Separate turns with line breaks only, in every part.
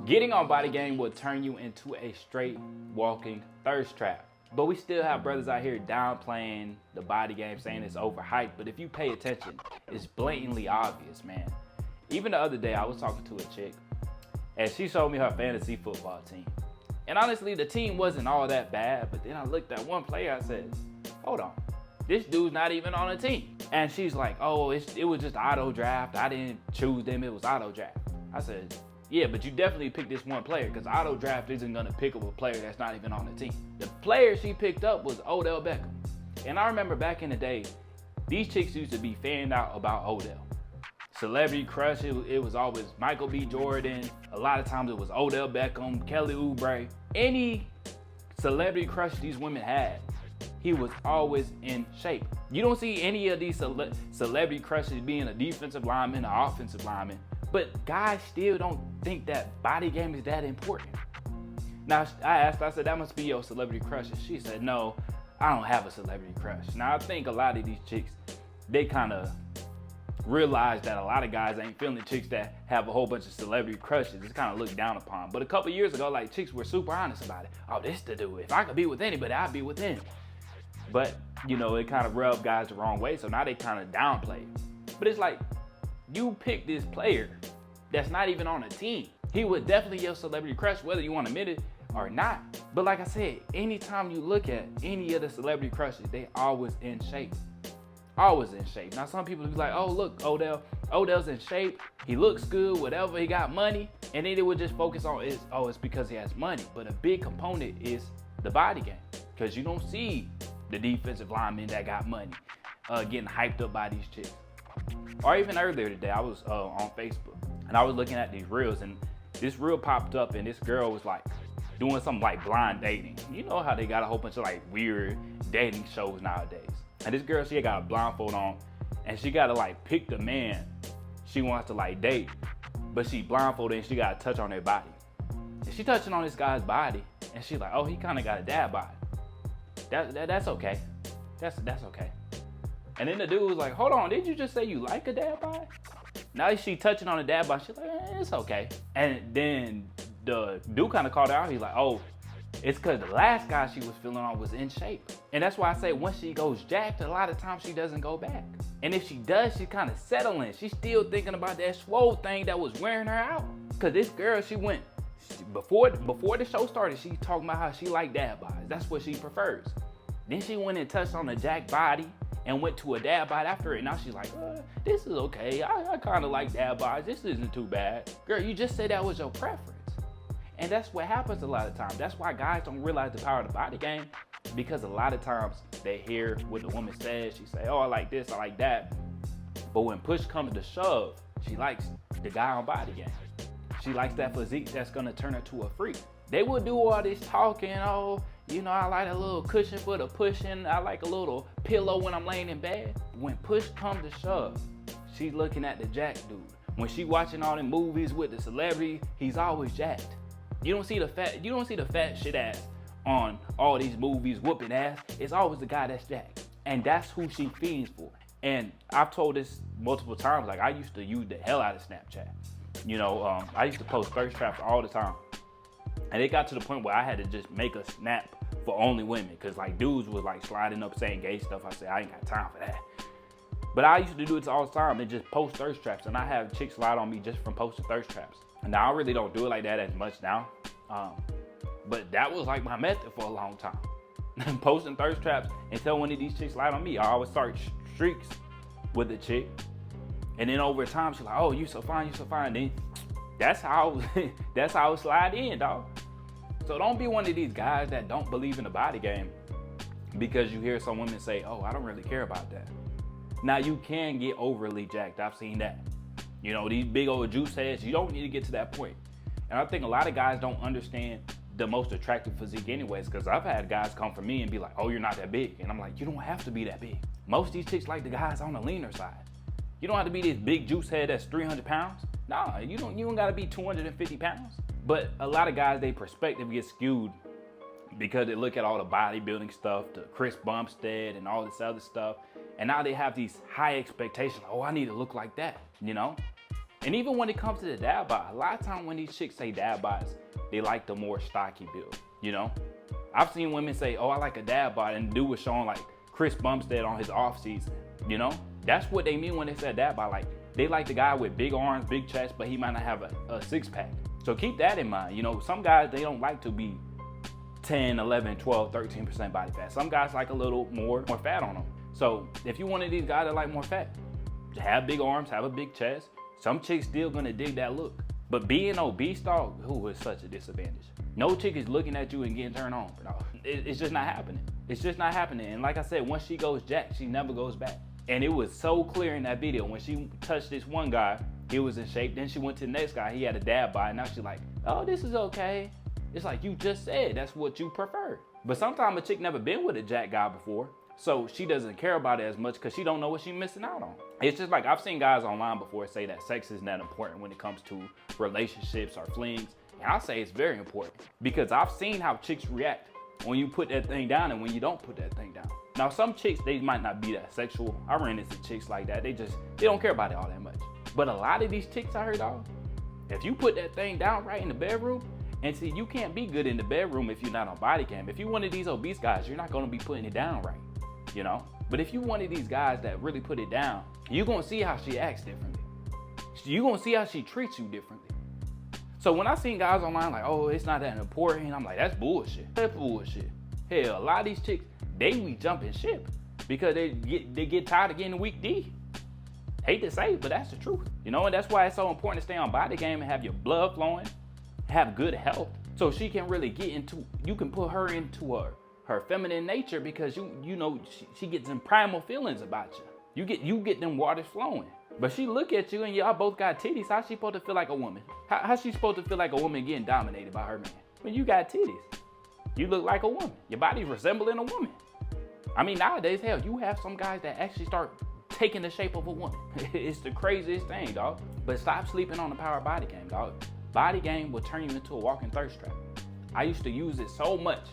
Getting on body game will turn you into a straight walking thirst trap. But we still have brothers out here downplaying the body game, saying it's overhyped. But if you pay attention, it's blatantly obvious, man. Even the other day, I was talking to a chick, and she showed me her fantasy football team. And honestly, the team wasn't all that bad, but then I looked at one player, I said, hold on, this dude's not even on a team. And she's like, oh, it was just auto draft. I didn't choose them, it was auto draft. I said, yeah, but you definitely picked this one player, because auto draft isn't gonna pick up a player that's not even on the team. The player she picked up was Odell Beckham. And I remember back in the day, these chicks used to be fanned out about Odell. Celebrity crush, it was always Michael B. Jordan. A lot of times it was Odell Beckham, Kelly Oubre. Any celebrity crush these women had, he was always in shape. You don't see any of these celebrity crushes being a defensive lineman or offensive lineman, but guys still don't think that body game is that important. Now, I said, that must be your celebrity crush. And she said, no, I don't have a celebrity crush. Now, I think a lot of these chicks, they kind of realize that a lot of guys ain't feeling chicks that have a whole bunch of celebrity crushes. It's kind of looked down upon. But a couple years ago, like, chicks were super honest about it. Oh, this the dude. If I could be with anybody, I'd be with him. But, you know, it kind of rubbed guys the wrong way, so now they kind of downplay it. But it's like, you pick this player that's not even on a team. He was definitely your celebrity crush, whether you want to admit it or not. But like I said, anytime you look at any of the celebrity crushes, they always in shape. Always in shape. Now, some people be like, oh, look, Odell's in shape. He looks good, whatever. He got money. And then they would just focus on, it's because he has money. But a big component is the body game. Because you don't see the defensive linemen that got money getting hyped up by these chicks. Or even earlier today, I was on Facebook. And I was looking at these reels. And this reel popped up. And this girl was like doing something like blind dating. You know how they got a whole bunch of like weird dating shows nowadays. And this girl, she got a blindfold on, and she gotta like pick the man she wants to like date, but she blindfolded and she gotta touch on their body. And she touching on this guy's body, and she's like, oh, he kind of got a dad bod. That's okay. That's okay. And then the dude was like, hold on, did you just say you like a dad bod? Now she touching on the dad bod, she's like, it's okay. And then the dude kind of called her out. He's like, oh, it's because the last guy she was feeling on was in shape. And that's why I say once she goes jacked, a lot of times she doesn't go back. And if she does, she's kind of settling. She's still thinking about that swole thing that was wearing her out. Because this girl, before the show started, she talking about how she liked dad bods. That's what she prefers. Then she went and touched on the jacked body and went to a dad bod after it. Now she's like, this is okay. I kind of like dad bods. This isn't too bad. Girl, you just said that was your preference. And that's what happens a lot of times. That's why guys don't realize the power of the body game, because a lot of times they hear what the woman says. She say, oh, I like this, I like that. But when push comes to shove, she likes the guy on body game. She likes that physique that's gonna turn her to a freak. They will do all this talking, oh, you know, I like a little cushion for the pushing. I like a little pillow when I'm laying in bed. When push comes to shove, she's looking at the jack dude. When she watching all the movies with the celebrity, he's always jacked. You don't see the fat shit ass on all these movies whooping ass. It's always the guy that's jacked. And that's who she feeds for. And I've told this multiple times, like I used to use the hell out of Snapchat. You know, I used to post thirst traps all the time. And it got to the point where I had to just make a snap for only women. Cause like dudes was like sliding up saying gay stuff. I said, I ain't got time for that. But I used to do it all the time and just post thirst traps. And I have chicks slide on me just from posting thirst traps. Now, I really don't do it like that as much now. But that was like my method for a long time. Posting thirst traps until one of these chicks slide on me. I always start streaks with the chick. And then over time, she's like, oh, you so fine, you so fine. Then that's how it slide in, dog. So don't be one of these guys that don't believe in the body game because you hear some women say, oh, I don't really care about that. Now, you can get overly jacked. I've seen that. You know, these big old juice heads, you don't need to get to that point. And I think a lot of guys don't understand the most attractive physique anyways, because I've had guys come for me and be like, oh, you're not that big. And I'm like, you don't have to be that big. Most of these chicks like the guys on the leaner side. You don't have to be this big juice head that's 300 pounds. Nah, you don't gotta be 250 pounds. But a lot of guys, their perspective gets skewed because they look at all the bodybuilding stuff, the Chris Bumstead and all this other stuff. And now they have these high expectations. Oh, I need to look like that, you know? And even when it comes to the dad bod, a lot of times when these chicks say dad bods, they like the more stocky build, you know? I've seen women say, oh, I like a dad bod, and the dude was showing like Chris Bumstead on his off season, you know? That's what they mean when they say dad bod. Like, they like the guy with big arms, big chest, but he might not have a six pack. So keep that in mind. You know, some guys, they don't like to be 10, 11, 12, 13% body fat. Some guys like a little more fat on them. So if you're one of these guys that like more fat, have big arms, have a big chest, some chicks still gonna dig that look. But being obese, dog, who is such a disadvantage. No chick is looking at you and getting turned on, dog. It's just not happening. It's just not happening. And like I said, once she goes jacked, she never goes back. And it was so clear in that video when she touched this one guy, he was in shape. Then she went to the next guy, he had a dad bod. Now she's like, oh, this is okay. It's like you just said, that's what you prefer. But sometimes a chick never been with a jack guy before, so she doesn't care about it as much because she don't know what she's missing out on. It's just like I've seen guys online before say that sex isn't that important when it comes to relationships or flings. And I say it's very important because I've seen how chicks react when you put that thing down and when you don't put that thing down. Now some chicks, they might not be that sexual. I ran into chicks like that. They don't care about it all that much. But a lot of these chicks I heard, dog, if you put that thing down right in the bedroom, and see, you can't be good in the bedroom if you're not on body cam. If you're one of these obese guys, you're not gonna be putting it down right, you know? But if you're one of these guys that really put it down, you're gonna see how she acts differently. You're gonna see how she treats you differently. So when I seen guys online like, oh, it's not that important, I'm like, that's bullshit. That's bullshit. Hell, a lot of these chicks, they be jumping ship because they get tired of getting weak D. Hate to say it, but that's the truth. You know, and that's why it's so important to stay on body game and have your blood flowing, have good health, so she can really get into, you can put her into her feminine nature because you know she gets some primal feelings about you. You get them waters flowing. But she look at you and y'all both got titties. How's she supposed to feel like a woman? How's she supposed to feel like a woman getting dominated by her man? When you got titties, you look like a woman. Your body's resembling a woman. I mean, nowadays, hell, you have some guys that actually start taking the shape of a woman. It's the craziest thing, dog. But stop sleeping on the power body game, dog. Body game will turn you into a walking thirst trap. I used to use it so much,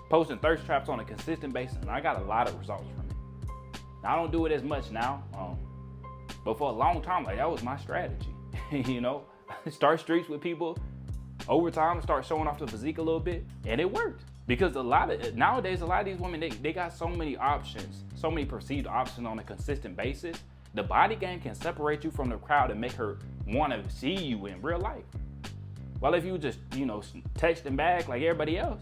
posting thirst traps on a consistent basis, and I got a lot of results from it. Now, I don't do it as much now, but for a long time, like that was my strategy. You know, start streaks with people, over time start showing off the physique a little bit, and it worked. Because nowadays, a lot of these women, they got so many options, so many perceived options on a consistent basis. The body game can separate you from the crowd and make her want to see you in real life. Well, if you just, you know, texting back like everybody else,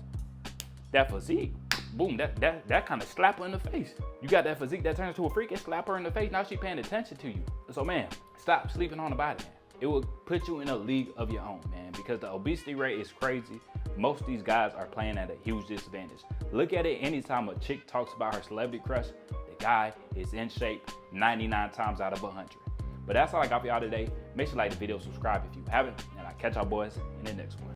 that physique, boom, that kind of slap her in the face. You got that physique that turns into a freak and slap her in the face. Now she paying attention to you. So man, stop sleeping on the body, man. It will put you in a league of your own, man, because the obesity rate is crazy. Most of these guys are playing at a huge disadvantage. Look at it anytime a chick talks about her celebrity crush, the guy is in shape 99 times out of 100. But that's all I got for y'all today. Make sure you like the video, subscribe if you haven't, and I'll catch y'all boys in the next one.